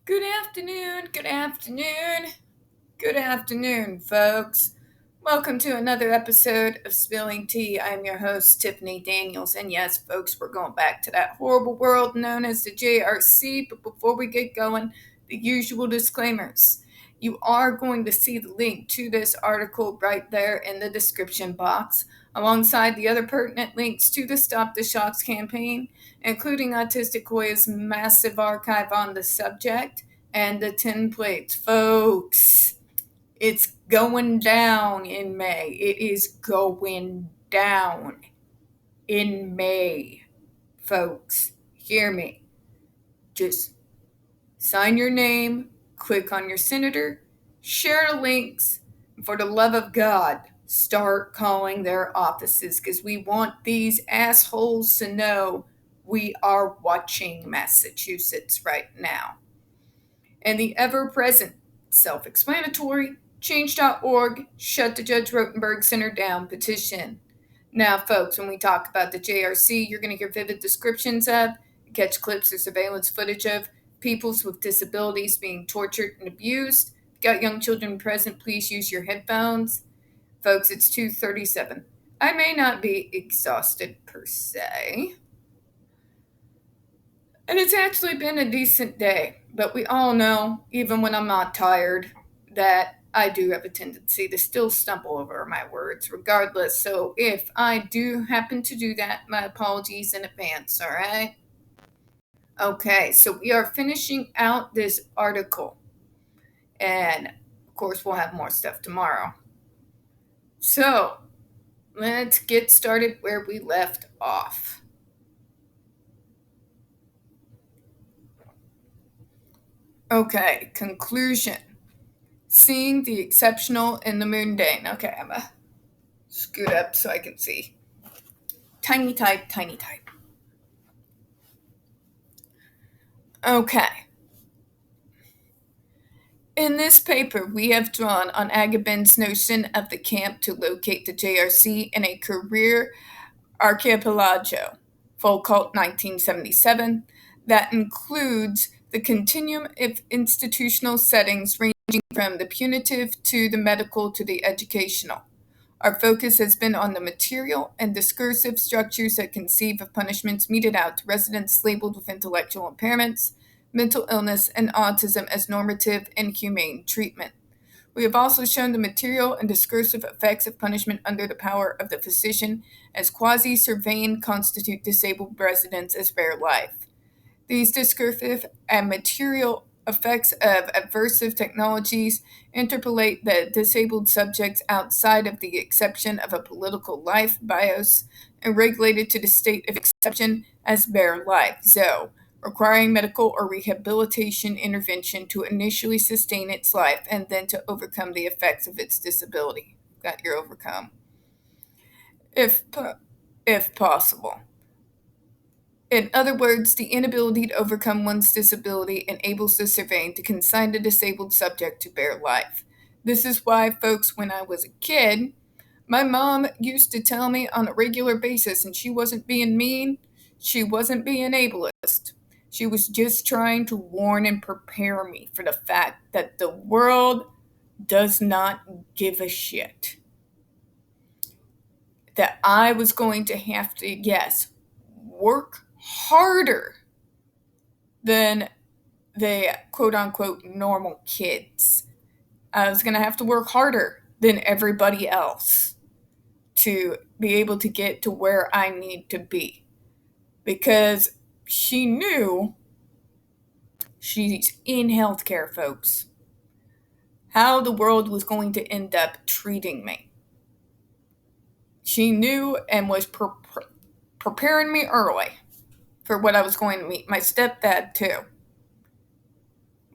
Good afternoon, good afternoon, good afternoon, folks. Welcome to another episode of Spilling Tea. I'm your host, Tiffany Daniels. And yes, folks, we're going back to that horrible world known as the JRC. But before we get going, the usual disclaimers. You are going to see the link to this article right there in the description box, alongside the other pertinent links to the Stop the Shocks campaign, including Autistic Hoya's massive archive on the subject and the 10 plates. Folks, it's going down in May. It is going down in May. Folks, hear me. Just sign your name, click on your senator, share the links, and for the love of God, start calling their offices because we want these assholes to know we are watching Massachusetts right now. And the ever-present, self-explanatory, change.org, shut the Judge Rotenberg Center down petition. Now, folks, when we talk about the JRC, you're going to hear vivid descriptions of, catch clips or surveillance footage of peoples with disabilities being tortured and abused. If you've got young children present, please use your headphones. Folks, it's 2:37. I may not be exhausted per se, and it's actually been a decent day, but we all know, even when I'm not tired, that I do have a tendency to still stumble over my words regardless. So if I do happen to do that, my apologies in advance, all right? Okay, so we are finishing out this article. And of course, we'll have more stuff tomorrow. So let's get started where we left off. Okay, conclusion. Seeing the exceptional in the mundane. Okay, I'm gonna scoot up so I can see. Tiny type, tiny type. Okay. In this paper, we have drawn on Agabin's notion of the camp to locate the JRC in a career archipelago, Foucault 1977, that includes the continuum of institutional settings ranging from the punitive to the medical to the educational. Our focus has been on the material and discursive structures that conceive of punishments meted out to residents labeled with intellectual impairments, mental illness, and autism as normative and humane treatment. We have also shown the material and discursive effects of punishment under the power of the physician as quasi-surveying constitute disabled residents as bare life. These discursive and material effects of aversive technologies interpolate the disabled subjects outside of the exception of a political life bios and regulate it to the state of exception as bare life, ZO, requiring medical or rehabilitation intervention to initially sustain its life and then to overcome the effects of its disability. Got your overcome. If possible. In other words, the inability to overcome one's disability enables the surveying to consign the disabled subject to bare life. This is why, folks, when I was a kid, my mom used to tell me on a regular basis, and she wasn't being mean, she wasn't being ableist. She was just trying to warn and prepare me for the fact that the world does not give a shit. That I was going to have to, yes, work harder than the quote unquote normal kids. I was going to have to work harder than everybody else to be able to get to where I need to be. Because she knew, she's in healthcare, folks, how the world was going to end up treating me. She knew and was preparing me early for what I was going to meet. My stepdad, too.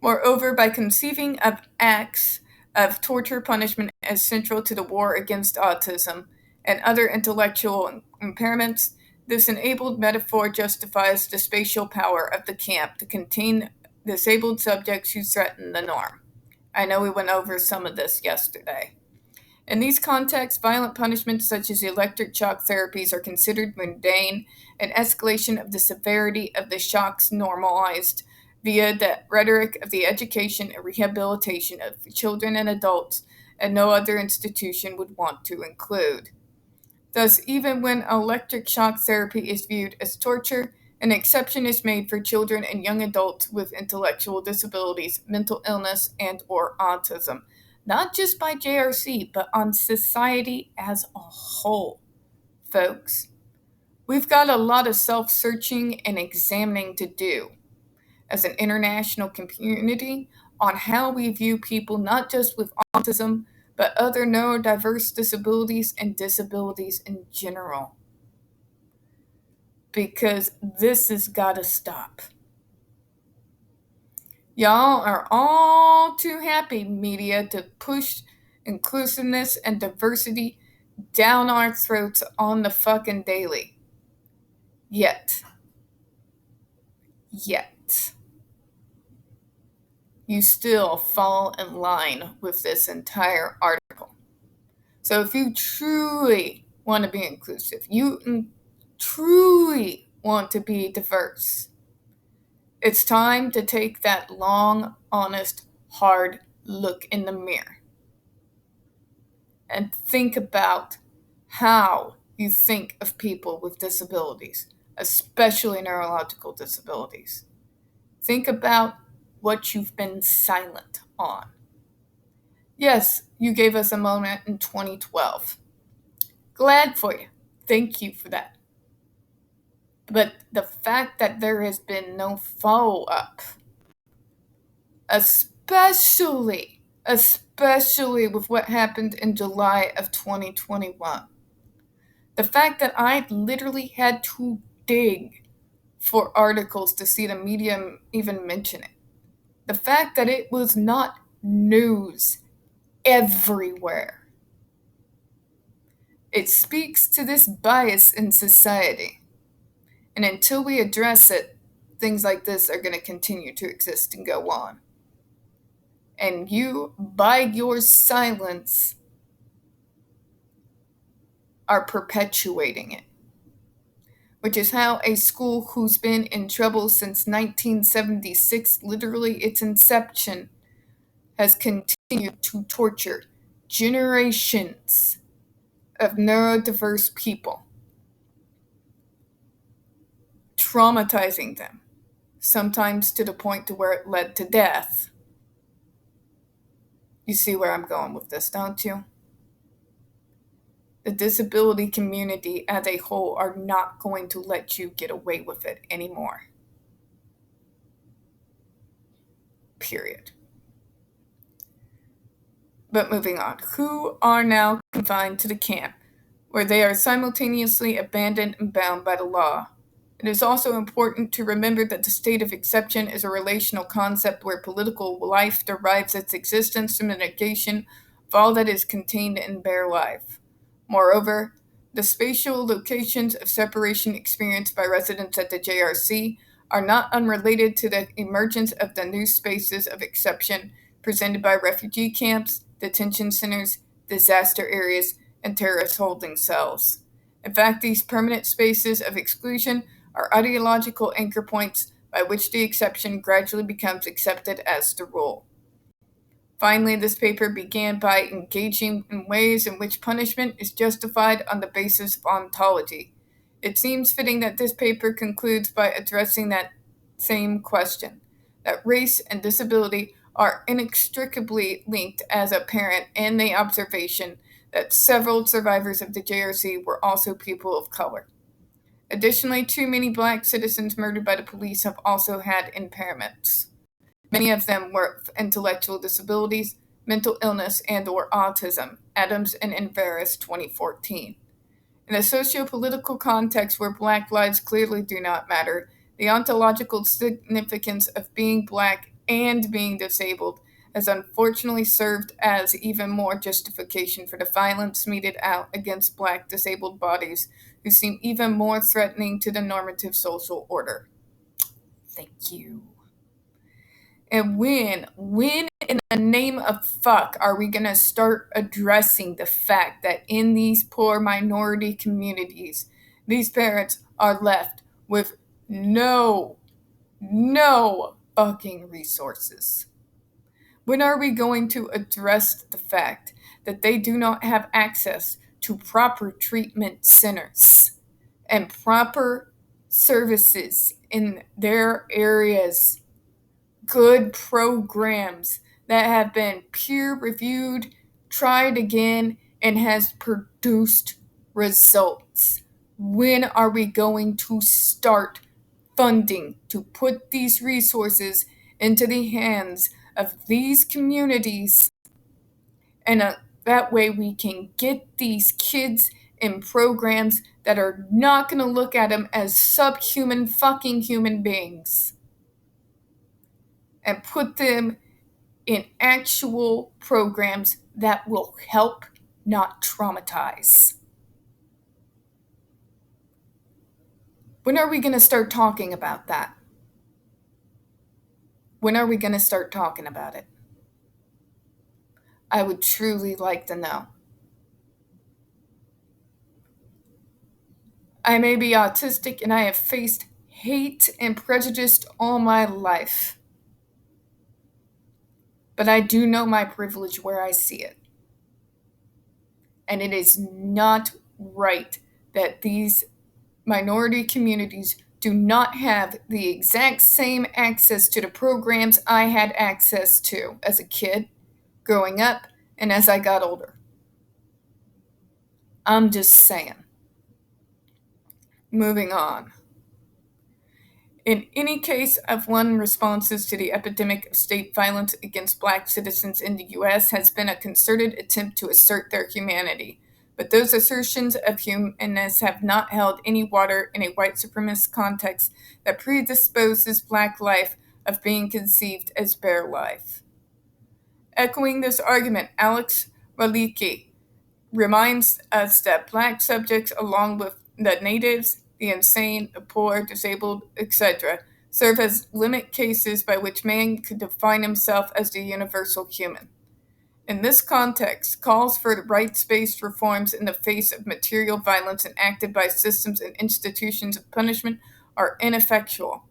Moreover, by conceiving of acts of torture punishment as central to the war against autism and other intellectual impairments, this enabled metaphor justifies the spatial power of the camp to contain disabled subjects who threaten the norm. I know we went over some of this yesterday. In these contexts, violent punishments such as electric shock therapies are considered mundane, and escalation of the severity of the shocks normalized via the rhetoric of the education and rehabilitation of children and adults, and no other institution would want to include. Thus, even when electric shock therapy is viewed as torture, an exception is made for children and young adults with intellectual disabilities, mental illness, and or autism, not just by JRC, but on society as a whole. Folks, we've got a lot of self-searching and examining to do as an international community on how we view people not just with autism, but other neurodiverse disabilities and disabilities in general. Because this has got to stop. Y'all are all too happy, media, to push inclusiveness and diversity down our throats on the fucking daily. Yet, you still fall in line with this entire article. So if you truly want to be inclusive, you truly want to be diverse, it's time to take that long, honest, hard look in the mirror and think about how you think of people with disabilities, especially neurological disabilities. Think about what you've been silent on. Yes, you gave us a moment in 2012. Glad for you. Thank you for that. But the fact that there has been no follow-up, especially with what happened in July of 2021, the fact that I literally had to dig for articles to see the media even mention it, the fact that it was not news everywhere, it speaks to this bias in society. And until we address it, things like this are going to continue to exist and go on. And you, by your silence, are perpetuating it. Which is how a school who's been in trouble since 1976, literally its inception, has continued to torture generations of neurodiverse people, traumatizing them, sometimes to the point to where it led to death. You see where I'm going with this, don't you? The disability community as a whole are not going to let you get away with it anymore. Period. But moving on, who are now confined to the camp, where they are simultaneously abandoned and bound by the law. It is also important to remember that the state of exception is a relational concept where political life derives its existence from the negation of all that is contained in bare life. Moreover, the spatial locations of separation experienced by residents at the JRC are not unrelated to the emergence of the new spaces of exception presented by refugee camps, detention centers, disaster areas, and terrorist holding cells. In fact, these permanent spaces of exclusion are ideological anchor points by which the exception gradually becomes accepted as the rule. Finally, this paper began by engaging in ways in which punishment is justified on the basis of ontology. It seems fitting that this paper concludes by addressing that same question, that race and disability are inextricably linked as apparent in the observation that several survivors of the JRC were also people of color. Additionally, too many black citizens murdered by the police have also had impairments. Many of them were intellectual disabilities, mental illness, and or autism, Adams and Inveris 2014. In a socio-political context where black lives clearly do not matter, the ontological significance of being black and being disabled has unfortunately served as even more justification for the violence meted out against black disabled bodies who seem even more threatening to the normative social order. Thank you. And when in the name of fuck are we going to start addressing the fact that in these poor minority communities, these parents are left with no fucking resources? When are we going to address the fact that they do not have access to proper treatment centers and proper services in their areas, good programs that have been peer reviewed, tried again, and has produced results? When are we going to start funding to put these resources into the hands of these communities? And that way we can get these kids in programs that are not going to look at them as subhuman fucking human beings and put them in actual programs that will help, not traumatize. When are we going to start talking about that? When are we going to start talking about it? I would truly like to know. I may be autistic and I have faced hate and prejudice all my life. But I do know my privilege where I see it. And it is not right that these minority communities do not have the exact same access to the programs I had access to as a kid, growing up, and as I got older. I'm just saying. Moving on. In any case of one, responses to the epidemic of state violence against Black citizens in the U.S. has been a concerted attempt to assert their humanity. But those assertions of humanness have not held any water in a white supremacist context that predisposes Black life of being conceived as bare life. Echoing this argument, Alex Raliki reminds us that Black subjects, along with the natives, the insane, the poor, disabled, etc., serve as limit cases by which man could define himself as the universal human. In this context, calls for the rights-based reforms in the face of material violence enacted by systems and institutions of punishment are ineffectual.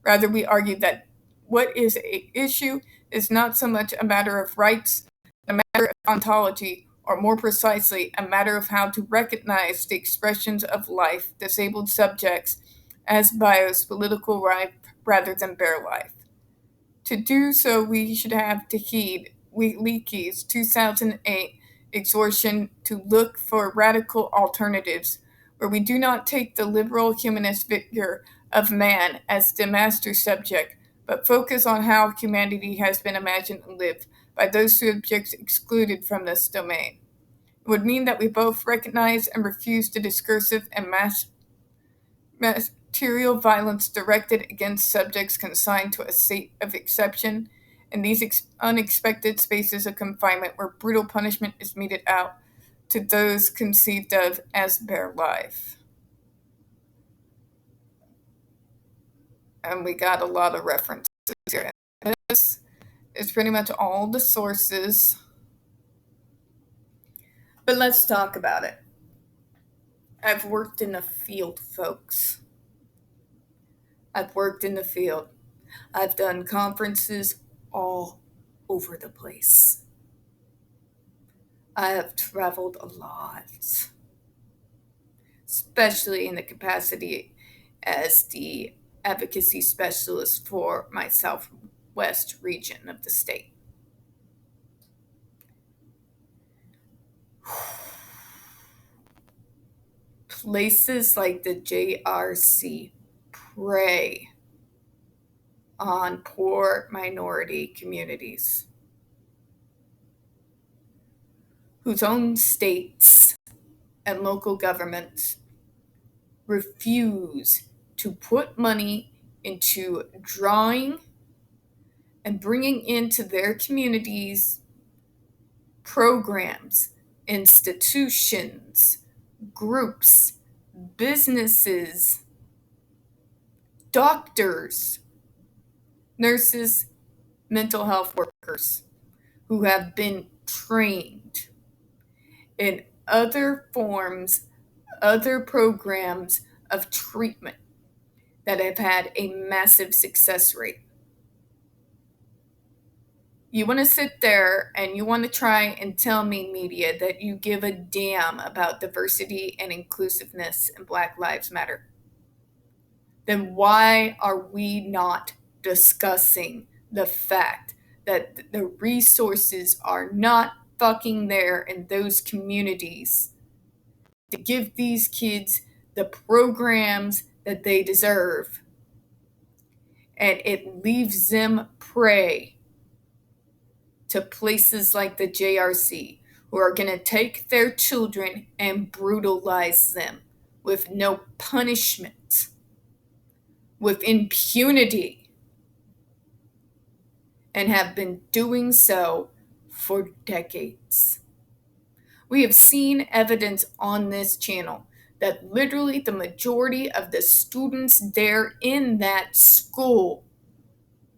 Rather, we argue that what is at issue is not so much a matter of rights, a matter of ontology, or more precisely, a matter of how to recognize the expressions of life, disabled subjects, as bios, political life, rather than bare life. To do so, we should have to heed Leakey's 2008 exhortation to look for radical alternatives, where we do not take the liberal humanist figure of man as the master subject, but focus on how humanity has been imagined and lived by those subjects excluded from this domain. It would mean that we both recognize and refuse the discursive and material violence directed against subjects consigned to a state of exception in these unexpected spaces of confinement where brutal punishment is meted out to those conceived of as bare life. And we got a lot of references here. This is pretty much all the sources. But let's talk about it. I've worked in the field, folks. I've worked in the field. I've done conferences all over the place. I have traveled a lot, especially in the capacity as the advocacy specialist for my southwest region of the state. Places like the JRC prey on poor minority communities whose own states and local governments refuse to put money into drawing and bringing into their communities programs, institutions, groups, businesses, doctors, nurses, mental health workers who have been trained in other forms, other programs of treatment that have had a massive success rate. You want to sit there and you want to try and tell me, media, that you give a damn about diversity and inclusiveness and Black Lives Matter. Then why are we not discussing the fact that the resources are not fucking there in those communities to give these kids the programs that they deserve? And it leaves them prey to places like the JRC, who are going to take their children and brutalize them with no punishment, with impunity, and have been doing so for decades. We have seen evidence on this channel that literally the majority of the students there in that school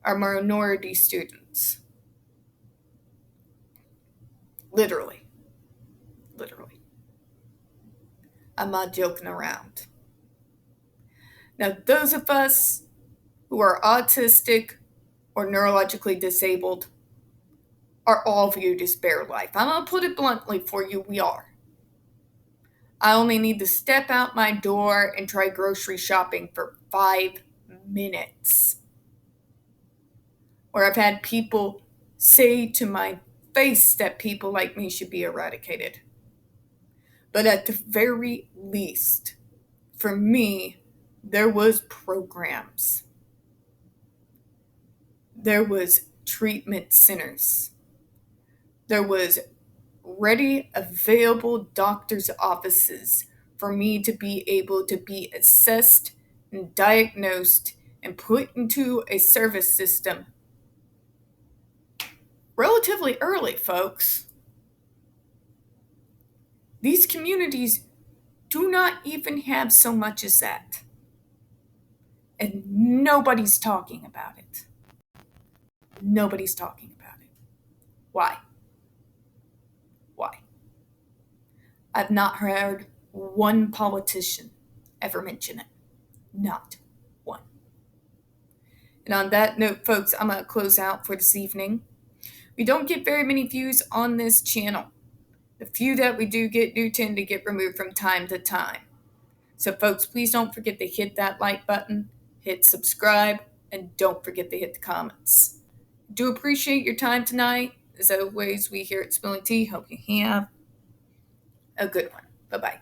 are minority students. Literally. Literally. I'm not joking around. Now, those of us who are autistic or neurologically disabled are all viewed as bare life. I'm going to put it bluntly for you, we are. I only need to step out my door and try grocery shopping for 5 minutes. Or I've had people say to my face that people like me should be eradicated. But at the very least, for me, there was programs. There was treatment centers. There was ready, available doctor's offices for me to be able to be assessed and diagnosed and put into a service system relatively early, folks. These communities do not even have so much as that. And nobody's talking about it. Nobody's talking about it. Why? Why? I've not heard one politician ever mention it. Not one. And on that note, folks, I'm going to close out for this evening. We don't get very many views on this channel. The few that we do get do tend to get removed from time to time. So, folks, please don't forget to hit that like button, hit subscribe, and don't forget to hit the comments. Do appreciate your time tonight. As always, we here at Spilling Tea hope you have a good one. Bye-bye.